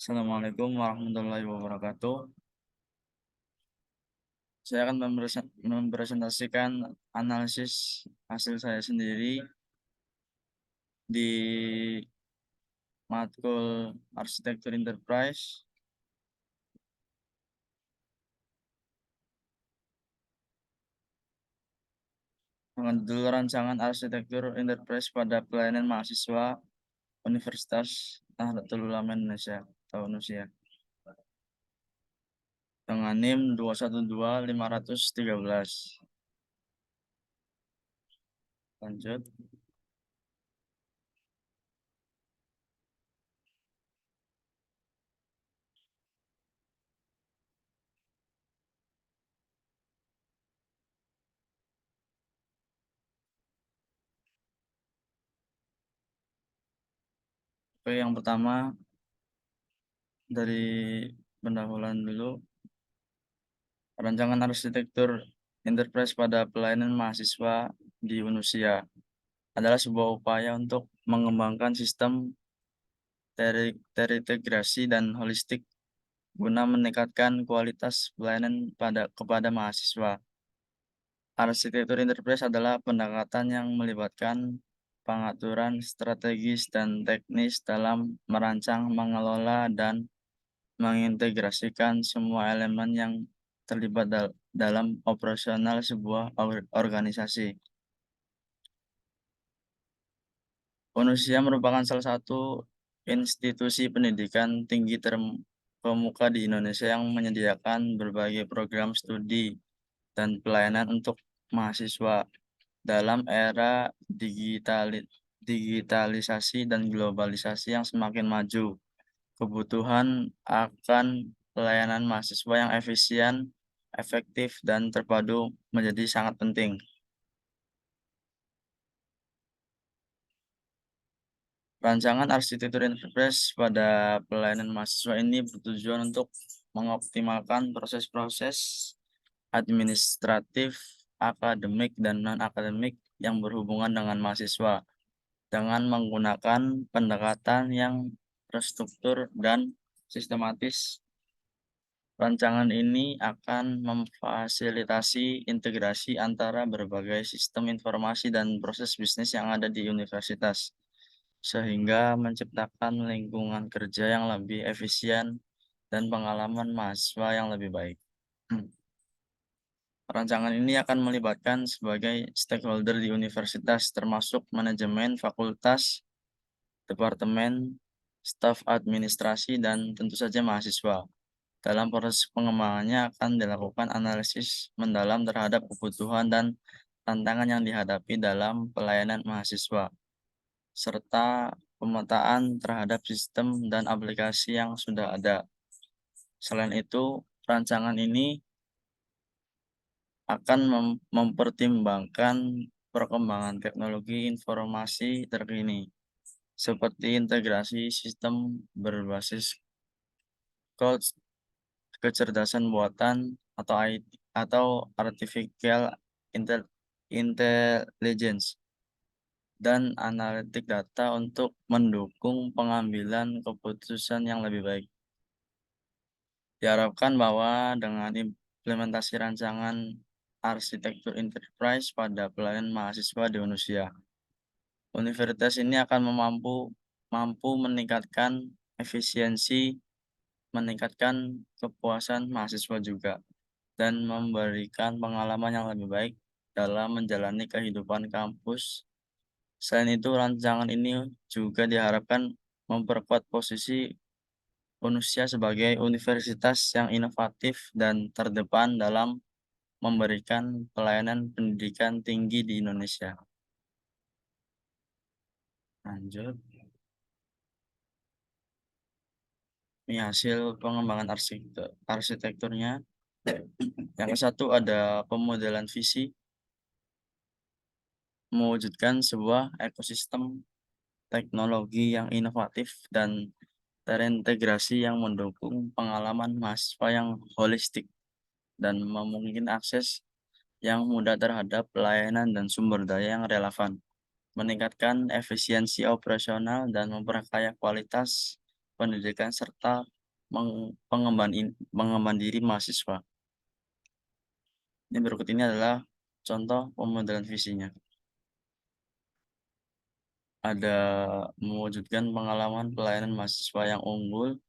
Assalamualaikum warahmatullahi wabarakatuh. Saya akan mempresentasikan analisis hasil saya sendiri di matkul Arsitektur Enterprise dengan judul Rancangan Arsitektur Enterprise pada Pelayanan Mahasiswa Universitas Nahdlatul Ulama Indonesia atau UNUSIA dengan NIM 212513. Lanjut. Oke, yang pertama dari pendahuluan dulu. Rancangan Arsitektur Enterprise pada Pelayanan Mahasiswa di UNUSIA adalah sebuah upaya untuk mengembangkan sistem terintegrasi dan holistik guna meningkatkan kualitas pelayanan kepada mahasiswa. Arsitektur Enterprise adalah pendekatan yang melibatkan pengaturan strategis dan teknis dalam merancang, mengelola, dan mengintegrasikan semua elemen yang terlibat dalam operasional sebuah organisasi. UNUSIA merupakan salah satu institusi pendidikan tinggi terkemuka di Indonesia yang menyediakan berbagai program studi dan pelayanan untuk mahasiswa. Dalam era digitalisasi dan globalisasi yang semakin maju, kebutuhan akan pelayanan mahasiswa yang efisien, efektif, dan terpadu menjadi sangat penting. Rancangan Arsitektur Enterprise pada pelayanan mahasiswa ini bertujuan untuk mengoptimalkan proses-proses administratif, akademik, dan non-akademik yang berhubungan dengan mahasiswa dengan menggunakan pendekatan yang terstruktur dan sistematis. Rancangan ini akan memfasilitasi integrasi antara berbagai sistem informasi dan proses bisnis yang ada di universitas, sehingga menciptakan lingkungan kerja yang lebih efisien dan pengalaman mahasiswa yang lebih baik. Rancangan ini akan melibatkan sebagai stakeholder di universitas, termasuk manajemen, fakultas, departemen, staf administrasi, dan tentu saja mahasiswa. Dalam proses pengembangannya akan dilakukan analisis mendalam terhadap kebutuhan dan tantangan yang dihadapi dalam pelayanan mahasiswa, serta pemetaan terhadap sistem dan aplikasi yang sudah ada. Selain itu, rancangan ini akan mempertimbangkan perkembangan teknologi informasi terkini, seperti integrasi sistem berbasis cloud, kecerdasan buatan atau IT, atau artificial intelligence, dan analitik data untuk mendukung pengambilan keputusan yang lebih baik. Diharapkan bahwa dengan implementasi rancangan arsitektur enterprise pada pelayanan mahasiswa di Indonesia, universitas ini akan mampu meningkatkan efisiensi, meningkatkan kepuasan mahasiswa juga, dan memberikan pengalaman yang lebih baik dalam menjalani kehidupan kampus. Selain itu, rancangan ini juga diharapkan memperkuat posisi UNUSIA sebagai universitas yang inovatif dan terdepan dalam memberikan pelayanan pendidikan tinggi di Indonesia. Lanjut. Ini hasil pengembangan arsitekturnya. Yang ke satu ada pemodelan visi, mewujudkan sebuah ekosistem teknologi yang inovatif dan terintegrasi yang mendukung pengalaman mahasiswa yang holistik dan memungkinkan akses yang mudah terhadap pelayanan dan sumber daya yang relevan, meningkatkan efisiensi operasional dan memperkaya kualitas pendidikan, serta pengembangan diri mahasiswa. Ini berikut ini adalah contoh pemodelan visinya. Ada mewujudkan pengalaman pelayanan mahasiswa yang unggul,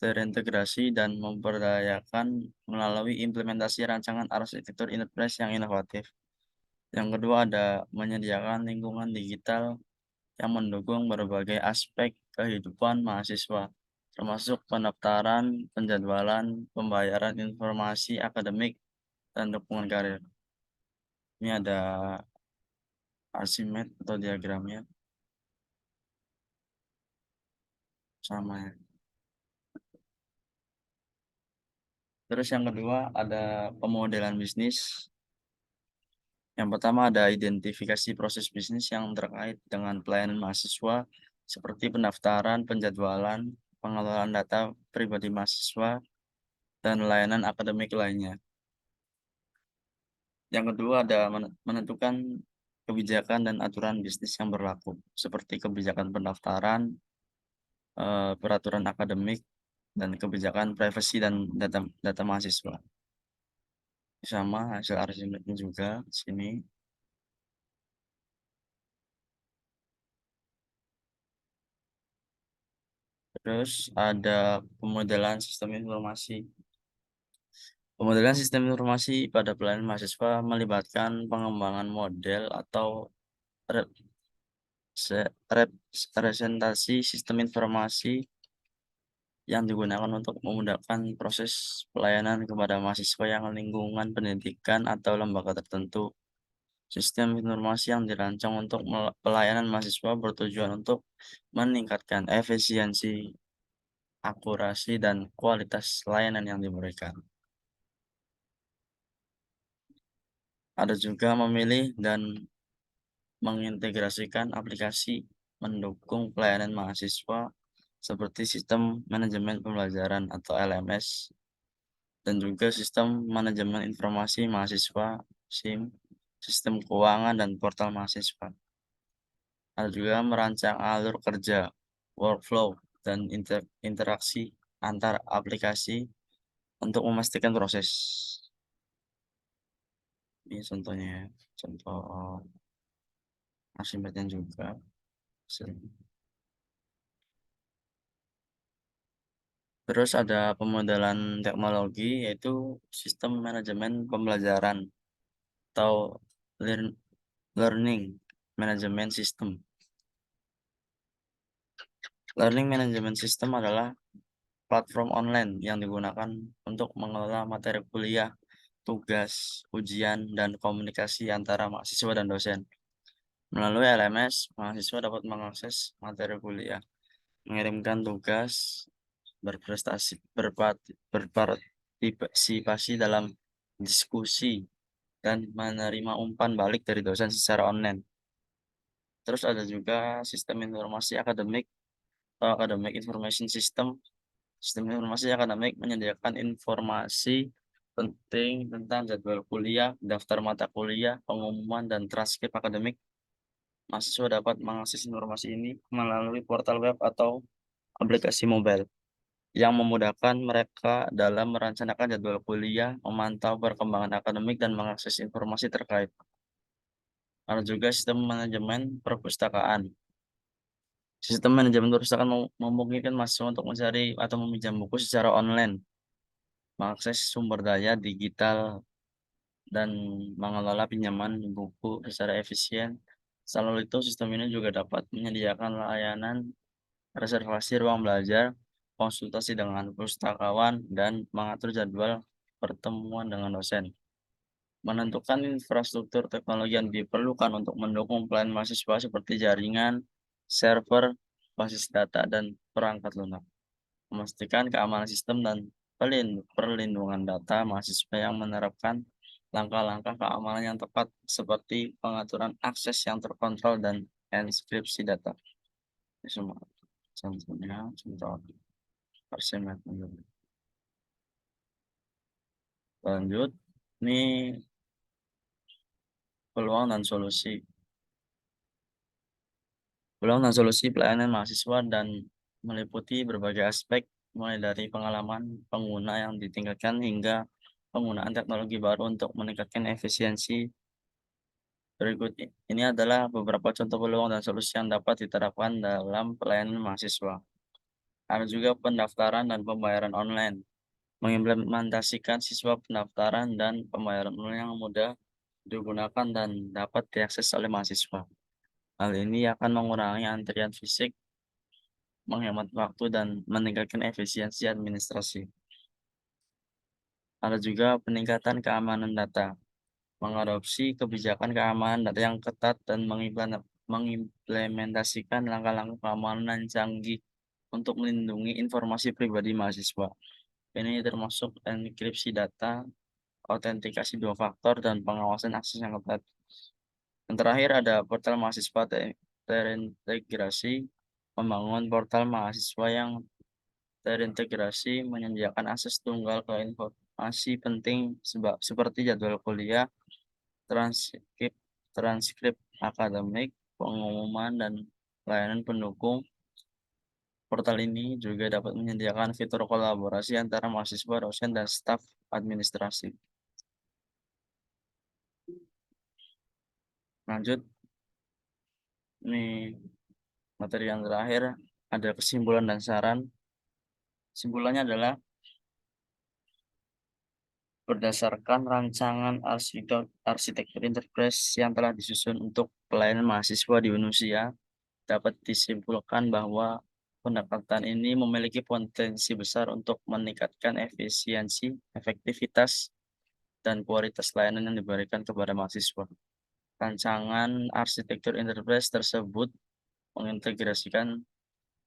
terintegrasi, dan memberdayakan melalui implementasi rancangan arsitektur enterprise yang inovatif. Yang kedua ada menyediakan lingkungan digital yang mendukung berbagai aspek kehidupan mahasiswa, termasuk pendaftaran, penjadwalan, pembayaran informasi akademik, dan dukungan karir. Ini ada arsimet atau diagramnya sama ya. Terus yang kedua ada pemodelan bisnis. Yang pertama ada identifikasi proses bisnis yang terkait dengan pelayanan mahasiswa seperti pendaftaran, penjadwalan, pengelolaan data pribadi mahasiswa, dan layanan akademik lainnya. Yang kedua ada menentukan kebijakan dan aturan bisnis yang berlaku seperti kebijakan pendaftaran, peraturan akademik, dan kebijakan privasi dan data mahasiswa. Sama hasil arsimetnya juga di sini. Terus ada pemodelan sistem informasi. Pemodelan sistem informasi pada pelayanan mahasiswa melibatkan pengembangan model atau representasi sistem informasi yang digunakan untuk memudahkan proses pelayanan kepada mahasiswa yang lingkungan pendidikan atau lembaga tertentu. Sistem informasi yang dirancang untuk pelayanan mahasiswa bertujuan untuk meningkatkan efisiensi, akurasi, dan kualitas layanan yang diberikan. Ada juga memilih dan mengintegrasikan aplikasi mendukung pelayanan mahasiswa seperti sistem manajemen pembelajaran atau LMS dan juga sistem manajemen informasi mahasiswa SIM, sistem keuangan, dan portal mahasiswa. Ada juga merancang alur kerja, workflow, dan interaksi antar aplikasi untuk memastikan proses. Ini contohnya, ya. Contoh Arsimetnya juga. Terus ada pemodelan teknologi yaitu sistem manajemen pembelajaran atau learning management system. Learning management system adalah platform online yang digunakan untuk mengelola materi kuliah, tugas, ujian, dan komunikasi antara mahasiswa dan dosen. Melalui LMS, mahasiswa dapat mengakses materi kuliah, mengirimkan tugas, berpartisipasi dalam diskusi, dan menerima umpan balik dari dosen secara online. Terus ada juga sistem informasi akademik atau academic information system. Sistem informasi akademik menyediakan informasi penting tentang jadwal kuliah, daftar mata kuliah, pengumuman, dan transkrip akademik. Mahasiswa dapat mengakses informasi ini melalui portal web atau aplikasi mobile yang memudahkan mereka dalam merencanakan jadwal kuliah, memantau perkembangan akademik, dan mengakses informasi terkait. Ada juga sistem manajemen perpustakaan. Sistem manajemen perpustakaan memungkinkan mahasiswa untuk mencari atau meminjam buku secara online, mengakses sumber daya digital, dan mengelola pinjaman buku secara efisien. Selain itu, sistem ini juga dapat menyediakan layanan reservasi ruang belajar, konsultasi dengan pustakawan, dan mengatur jadwal pertemuan dengan dosen. Menentukan infrastruktur teknologi yang diperlukan untuk mendukung pelayanan mahasiswa seperti jaringan, server, basis data, dan perangkat lunak. Memastikan keamanan sistem dan perlindungan data mahasiswa yang menerapkan langkah-langkah keamanan yang tepat seperti pengaturan akses yang terkontrol dan enkripsi data. Ini semua contohnya, contoh persemat. Lanjut, ini peluang dan solusi. Peluang dan solusi pelayanan mahasiswa dan meliputi berbagai aspek, mulai dari pengalaman pengguna yang ditingkatkan hingga penggunaan teknologi baru untuk meningkatkan efisiensi. Berikut ini adalah beberapa contoh peluang dan solusi yang dapat diterapkan dalam pelayanan mahasiswa. Ada juga pendaftaran dan pembayaran online. Mengimplementasikan siswa pendaftaran dan pembayaran online yang mudah digunakan dan dapat diakses oleh mahasiswa. Hal ini akan mengurangi antrian fisik, menghemat waktu, dan meningkatkan efisiensi administrasi. Ada juga peningkatan keamanan data. Mengadopsi kebijakan keamanan data yang ketat dan mengimplementasikan langkah-langkah keamanan yang canggih untuk melindungi informasi pribadi mahasiswa. Ini termasuk enkripsi data, autentikasi dua faktor, dan pengawasan akses yang ketat. Yang terakhir ada portal mahasiswa terintegrasi. Membangun portal mahasiswa yang terintegrasi menyediakan akses tunggal ke informasi penting seperti jadwal kuliah, transkrip transkrip akademik, pengumuman, dan layanan pendukung. Portal ini juga dapat menyediakan fitur kolaborasi antara mahasiswa, dosen, dan staf administrasi. Lanjut, nih materi yang terakhir ada kesimpulan dan saran. Kesimpulannya adalah berdasarkan rancangan arsitektur enterprise yang telah disusun untuk pelayanan mahasiswa di Indonesia, dapat disimpulkan bahwa pendekatan ini memiliki potensi besar untuk meningkatkan efisiensi, efektivitas, dan kualitas layanan yang diberikan kepada mahasiswa. Rancangan arsitektur enterprise tersebut mengintegrasikan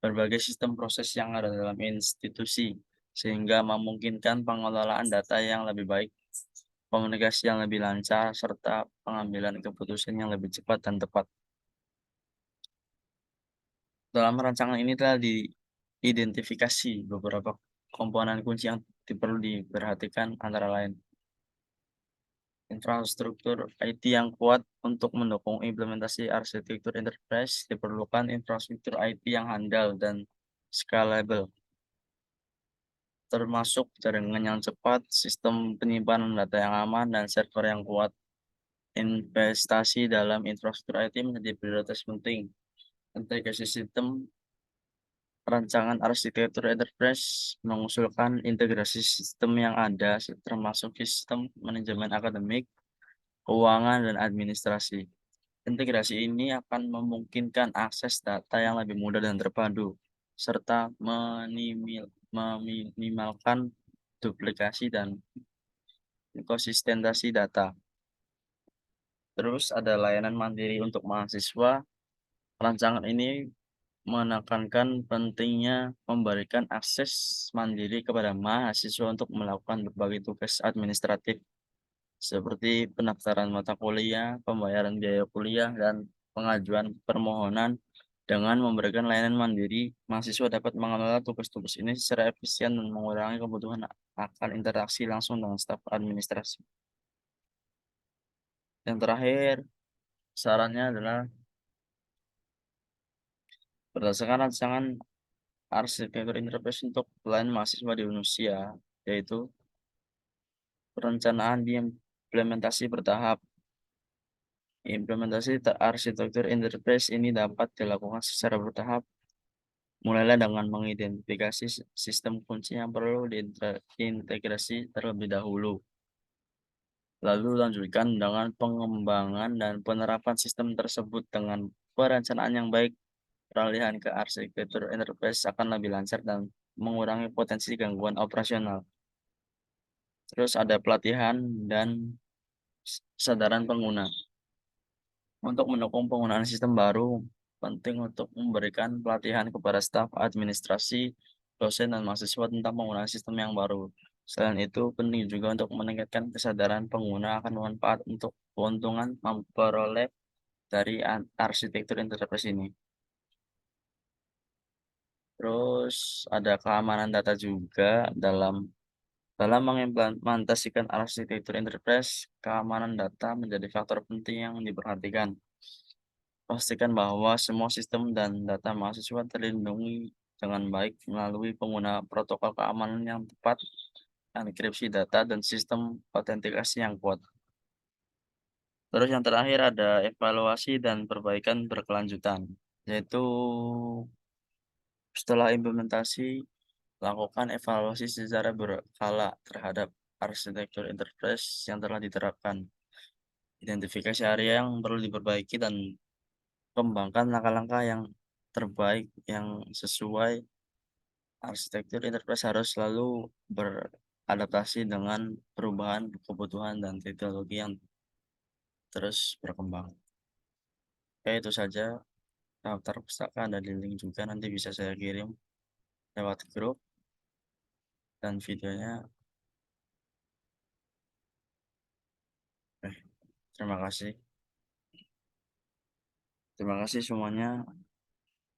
berbagai sistem proses yang ada dalam institusi, sehingga memungkinkan pengelolaan data yang lebih baik, komunikasi yang lebih lancar, serta pengambilan keputusan yang lebih cepat dan tepat. Dalam rancangan ini telah diidentifikasi beberapa komponen kunci yang perlu diperhatikan, antara lain infrastruktur IT yang kuat. Untuk mendukung implementasi arsitektur enterprise, diperlukan infrastruktur IT yang handal dan scalable, termasuk jaringan yang cepat, sistem penyimpanan data yang aman, dan server yang kuat. Investasi dalam infrastruktur IT menjadi prioritas penting. Integrasi sistem. Rancangan arsitektur enterprise mengusulkan integrasi sistem yang ada, termasuk sistem manajemen akademik, keuangan, dan administrasi. Integrasi ini akan memungkinkan akses data yang lebih mudah dan terpadu, serta meminimalkan duplikasi dan inkonsistensi data. Terus ada layanan mandiri untuk mahasiswa. Rancangan ini menekankan pentingnya memberikan akses mandiri kepada mahasiswa untuk melakukan berbagai tugas administratif seperti pendaftaran mata kuliah, pembayaran biaya kuliah, dan pengajuan permohonan. Dengan memberikan layanan mandiri, mahasiswa dapat mengelola tugas-tugas ini secara efisien dan mengurangi kebutuhan akan interaksi langsung dengan staf administrasi. Yang terakhir, sarannya adalah berdasarkan rancangan arsitektur enterprise untuk pelayanan mahasiswa di Indonesia, yaitu perencanaan diimplementasi bertahap. Implementasi arsitektur enterprise ini dapat dilakukan secara bertahap, mulailah dengan mengidentifikasi sistem kunci yang perlu diintegrasi terlebih dahulu. Lalu lanjutkan dengan pengembangan dan penerapan sistem tersebut. Dengan perencanaan yang baik, peralihan ke arsitektur enterprise akan lebih lancar dan mengurangi potensi gangguan operasional. Terus ada pelatihan dan kesadaran pengguna. Untuk mendukung penggunaan sistem baru, penting untuk memberikan pelatihan kepada staf administrasi, dosen, dan mahasiswa tentang penggunaan sistem yang baru. Selain itu, penting juga untuk meningkatkan kesadaran pengguna akan manfaat untuk keuntungan memperoleh dari arsitektur enterprise ini. Terus ada keamanan data juga. Dalam mengimplementasikan arsitektur enterprise, keamanan data menjadi faktor penting yang diperhatikan. Pastikan bahwa semua sistem dan data mahasiswa terlindungi dengan baik melalui pengguna protokol keamanan yang tepat, enkripsi data, dan sistem autentikasi yang kuat. Terus yang terakhir ada evaluasi dan perbaikan berkelanjutan, yaitu setelah implementasi, lakukan evaluasi secara berkala terhadap arsitektur enterprise yang telah diterapkan. Identifikasi area yang perlu diperbaiki dan kembangkan langkah-langkah yang terbaik yang sesuai. Arsitektur enterprise harus selalu beradaptasi dengan perubahan kebutuhan dan teknologi yang terus berkembang. Oke, itu saja. Daftar pustaka ada di link juga, nanti bisa saya kirim lewat grup, dan videonya. Eh, terima kasih. Terima kasih semuanya.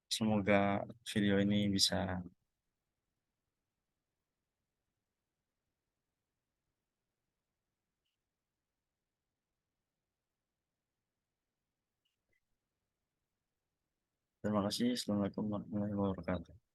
Semoga video ini bisa. Terima kasih. Assalamualaikum warahmatullahi wabarakatuh.